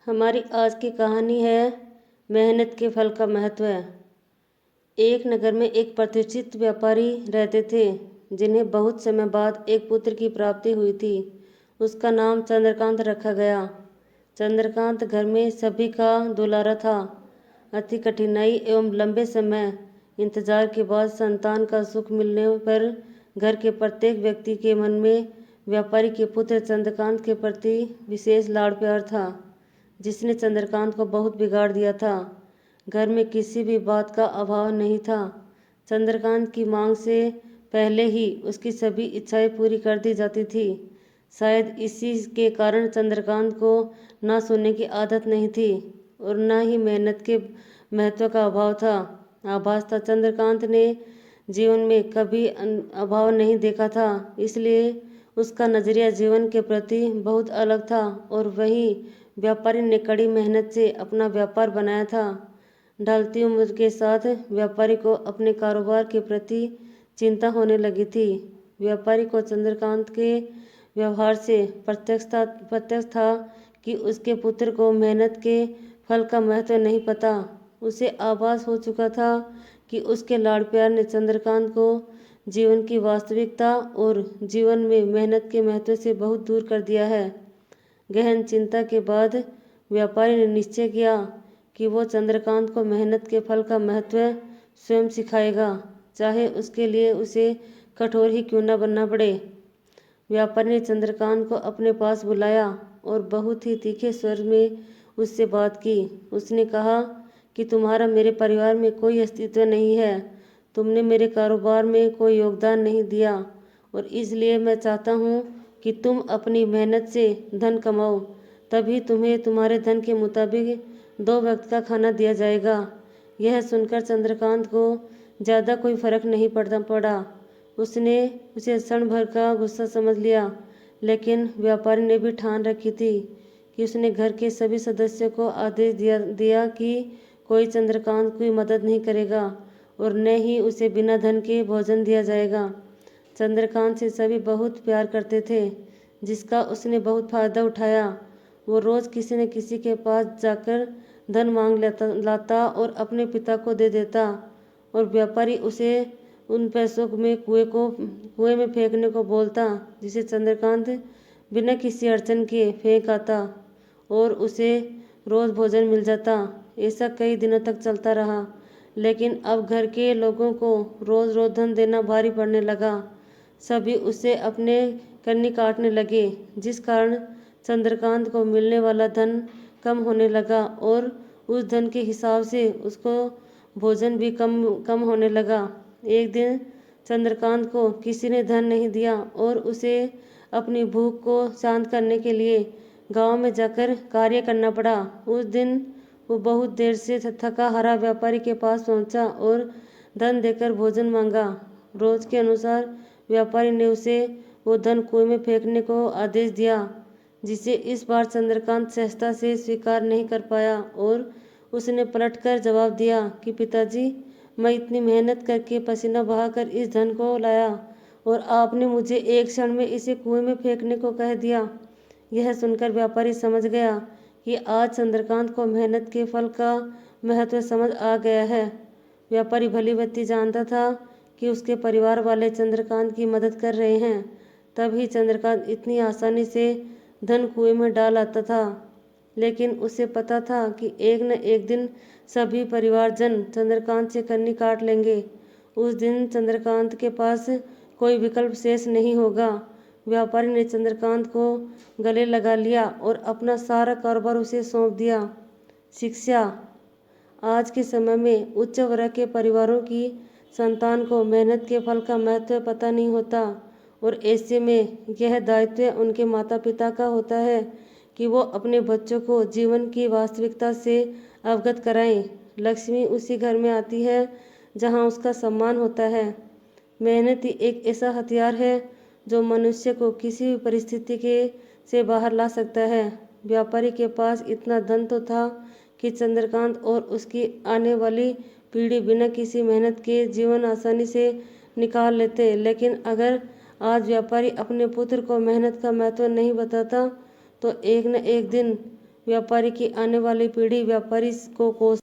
हमारी आज की कहानी है मेहनत के फल का महत्व। एक नगर में एक प्रतिष्ठित व्यापारी रहते थे जिन्हें बहुत समय बाद एक पुत्र की प्राप्ति हुई थी। उसका नाम चंद्रकांत रखा गया। चंद्रकांत घर में सभी का दुलारा था। अति कठिनाई एवं लंबे समय इंतजार के बाद संतान का सुख मिलने पर घर के प्रत्येक व्यक्ति के मन में व्यापारी के पुत्र चंद्रकांत के प्रति विशेष लाड़ प्यार था, जिसने चंद्रकांत को बहुत बिगाड़ दिया था। घर में किसी भी बात का अभाव नहीं था। चंद्रकांत की मांग से पहले ही उसकी सभी इच्छाएं पूरी कर दी जाती थी। शायद इसी के कारण चंद्रकांत को ना सोने की आदत नहीं थी और न ही मेहनत के महत्व का अभाव था। आभास था चंद्रकांत ने जीवन में कभी अभाव नहीं देखा था, इसलिए उसका नजरिया जीवन के प्रति बहुत अलग था। और वही व्यापारी ने कड़ी मेहनत से अपना व्यापार बनाया था। ढलती उम्र के साथ व्यापारी को अपने कारोबार के प्रति चिंता होने लगी थी। व्यापारी को चंद्रकांत के व्यवहार से प्रत्यक्ष था कि उसके पुत्र को मेहनत के फल का महत्व नहीं पता। उसे आभास हो चुका था कि उसके लाड़ प्यार ने चंद्रकांत को जीवन की वास्तविकता और जीवन में मेहनत के महत्व से बहुत दूर कर दिया है। गहन चिंता के बाद व्यापारी ने निश्चय किया कि वो चंद्रकांत को मेहनत के फल का महत्व स्वयं सिखाएगा, चाहे उसके लिए उसे कठोर ही क्यों न बनना पड़े। व्यापारी ने चंद्रकांत को अपने पास बुलाया और बहुत ही तीखे स्वर में उससे बात की। उसने कहा कि तुम्हारा मेरे परिवार में कोई अस्तित्व नहीं है, तुमने मेरे कारोबार में कोई योगदान नहीं दिया और इसलिए मैं चाहता हूँ कि तुम अपनी मेहनत से धन कमाओ, तभी तुम्हें तुम्हारे धन के मुताबिक 2 वक्त का खाना दिया जाएगा। यह सुनकर चंद्रकांत को ज़्यादा कोई फर्क नहीं पड़ा। उसने उसे क्षण भर का गुस्सा समझ लिया, लेकिन व्यापारी ने भी ठान रखी थी कि उसने घर के सभी सदस्यों को आदेश दिया कि कोई चंद्रकांत की मदद नहीं करेगा और न ही उसे बिना धन के भोजन दिया जाएगा। चंद्रकांत से सभी बहुत प्यार करते थे, जिसका उसने बहुत फायदा उठाया। वो रोज़ किसी न किसी के पास जाकर धन मांग लाता और अपने पिता को दे देता और व्यापारी उसे उन पैसों में कुएं में फेंकने को बोलता, जिसे चंद्रकांत बिना किसी अड़चन के फेंक आता और उसे रोज़ भोजन मिल जाता। ऐसा कई दिनों तक चलता रहा, लेकिन अब घर के लोगों को रोज़ रोज़ धन देना भारी पड़ने लगा। सभी उसे अपने कन्नी काटने लगे, जिस कारण चंद्रकांत को मिलने वाला धन कम होने लगा और उस धन के हिसाब से उसको भोजन भी कम होने लगा। एक दिन चंद्रकांत को किसी ने धन नहीं दिया और उसे अपनी भूख को शांत करने के लिए गांव में जाकर कार्य करना पड़ा। उस दिन वो बहुत देर से थका हारा व्यापारी के पास पहुंचा और धन देकर भोजन मांगा। रोज के अनुसार व्यापारी ने उसे वो धन कुएं में फेंकने को आदेश दिया, जिसे इस बार चंद्रकांत सहजता से स्वीकार नहीं कर पाया और उसने पलटकर जवाब दिया कि पिताजी, मैं इतनी मेहनत करके पसीना बहाकर इस धन को लाया और आपने मुझे एक क्षण में इसे कुएं में फेंकने को कह दिया। यह सुनकर व्यापारी समझ गया कि आज चंद्रकांत को मेहनत के फल का महत्व समझ आ गया है। व्यापारी भली भांति जानता था कि उसके परिवार वाले चंद्रकांत की मदद कर रहे हैं, तभी चंद्रकांत इतनी आसानी से धन कुएं में डाल आता था। लेकिन उसे पता था कि एक न एक दिन सभी परिवारजन चंद्रकांत से कन्नी काट लेंगे। उस दिन चंद्रकांत के पास कोई विकल्प शेष नहीं होगा। व्यापारी ने चंद्रकांत को गले लगा लिया और अपना सारा कारोबार उसे सौंप दिया। शिक्षा। आज के समय में उच्च वर्ग के परिवारों की संतान को मेहनत के फल का महत्व पता नहीं होता और ऐसे में यह दायित्व उनके माता पिता का होता है कि वो अपने बच्चों को जीवन की वास्तविकता से अवगत कराएं। लक्ष्मी उसी घर में आती है जहां उसका सम्मान होता है। मेहनत ही एक ऐसा हथियार है जो मनुष्य को किसी भी परिस्थिति से बाहर ला सकता है। व्यापारी के पास इतना धन तो था कि चंद्रकांत और उसकी आने वाली पीढ़ी बिना किसी मेहनत के जीवन आसानी से निकाल लेते, लेकिन अगर आज व्यापारी अपने पुत्र को मेहनत का महत्व नहीं बताता तो एक न एक दिन व्यापारी की आने वाली पीढ़ी व्यापारी को कोस